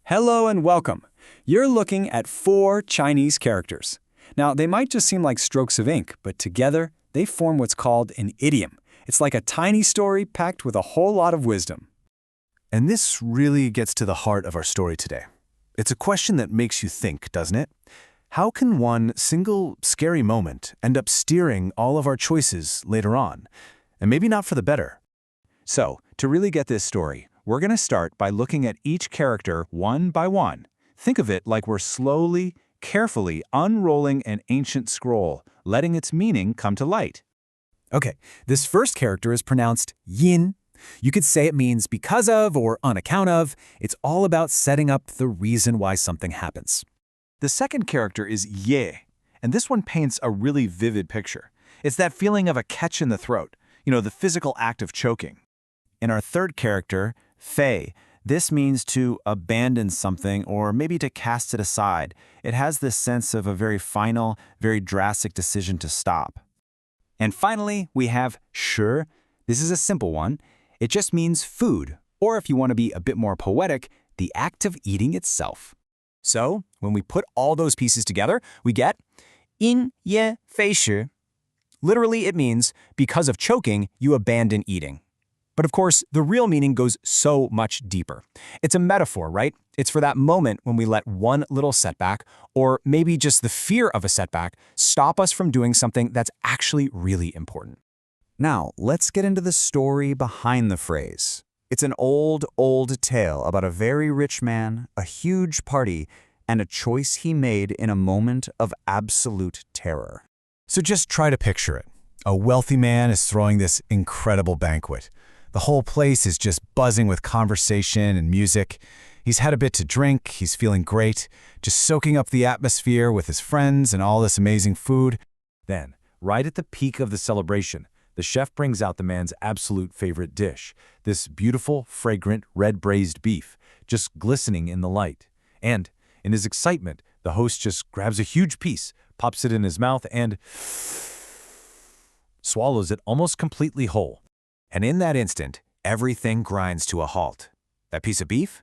Hello and welcome. You're looking at 4 Chinese characters. Now, they might just seem like strokes of ink, but together they form what's called an idiom. It's like a tiny story packed with a whole lot of wisdom. And this really gets to the heart of our story today. It's a question that makes you think, doesn't it? How can one single scary moment end up steering all of our choices later on? And maybe not for the better. So, to really get this story, we're going to start by looking at each character one by one. Think of it like we're slowly, carefully unrolling an ancient scroll, letting its meaning come to light. Okay, this first character is pronounced yin. You could say it means because of or on account of. It's all about setting up the reason why something happens. The second character is ye, and this one paints a really vivid picture. It's that feeling of a catch in the throat, the physical act of choking. In our third character, Fei, this means to abandon something or maybe to cast it aside. It has this sense of a very final, very drastic decision to stop. And finally, we have Shi. This is a simple one. It just means food, or if you want to be a bit more poetic, the act of eating itself. So, when we put all those pieces together, we get因噎废食. Literally, it means, because of choking, you abandon eating. But of course, the real meaning goes so much deeper. It's a metaphor, right? It's for that moment when we let one little setback, or maybe just the fear of a setback, stop us from doing something that's actually really important. Now, let's get into the story behind the phrase. It's an old tale about a very rich man, a huge party, and a choice he made in a moment of absolute terror. So just try to picture it. A wealthy man is throwing this incredible banquet. The whole place is just buzzing with conversation and music. He's had a bit to drink, he's feeling great, just soaking up the atmosphere with his friends and all this amazing food. Then, right at the peak of the celebration, the chef brings out the man's absolute favorite dish, this beautiful, fragrant, red-braised beef, just glistening in the light. And, in his excitement, the host just grabs a huge piece, pops it in his mouth, and swallows it almost completely whole. And in that instant, everything grinds to a halt. That piece of beef?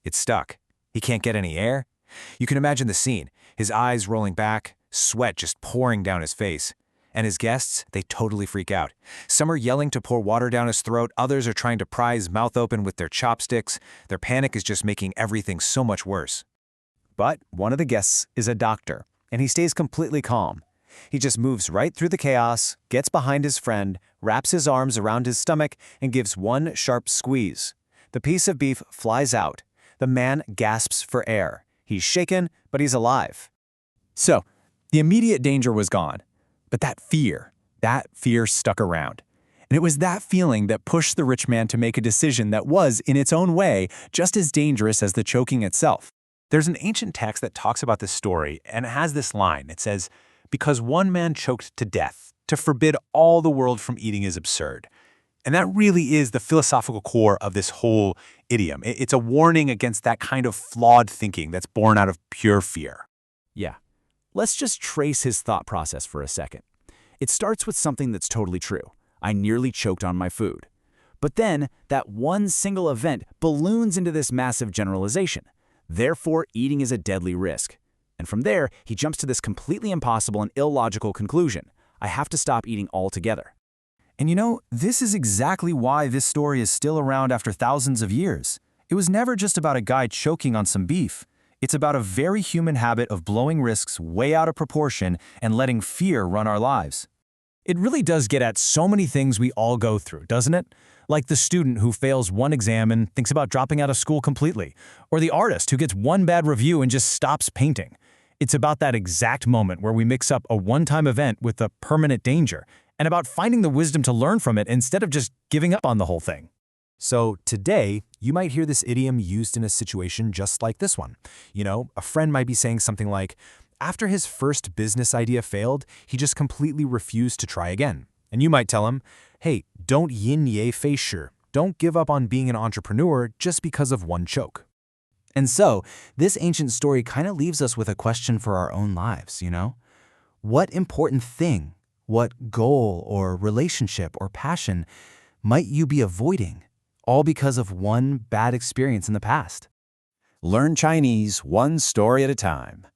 It's stuck. He can't get any air. You can imagine the scene, his eyes rolling back, sweat just pouring down his face. And his guests, they totally freak out. Some are yelling to pour water down his throat, others are trying to pry his mouth open with their chopsticks. Their panic is just making everything so much worse. But one of the guests is a doctor, and he stays completely calm. He just moves right through the chaos, gets behind his friend, wraps his arms around his stomach, and gives one sharp squeeze. The piece of beef flies out. The man gasps for air. He's shaken, but he's alive. So, the immediate danger was gone. But that fear stuck around. And it was that feeling that pushed the rich man to make a decision that was, in its own way, just as dangerous as the choking itself. There's an ancient text that talks about this story, and it has this line. It says, "Because one man choked to death, to forbid all the world from eating is absurd." And that really is the philosophical core of this whole idiom. It's a warning against that kind of flawed thinking that's born out of pure fear. Yeah. Let's just trace his thought process for a second. It starts with something that's totally true. I nearly choked on my food. But then, that one single event balloons into this massive generalization. Therefore, eating is a deadly risk. And from there, he jumps to this completely impossible and illogical conclusion. I have to stop eating altogether. And this is exactly why this story is still around after thousands of years. It was never just about a guy choking on some beef. It's about a very human habit of blowing risks way out of proportion and letting fear run our lives. It really does get at so many things we all go through, doesn't it? Like the student who fails one exam and thinks about dropping out of school completely, or the artist who gets one bad review and just stops painting. It's about that exact moment where we mix up a one-time event with a permanent danger, and about finding the wisdom to learn from it instead of just giving up on the whole thing. So today, you might hear this idiom used in a situation just like this one. A friend might be saying something like, after his first business idea failed, he just completely refused to try again. And you might tell him, hey, don't yin-ye fei shi. Don't give up on being an entrepreneur just because of one choke. And so, this ancient story kind of leaves us with a question for our own lives, What important thing, what goal or relationship or passion might you be avoiding, all because of one bad experience in the past? Learn Chinese one story at a time.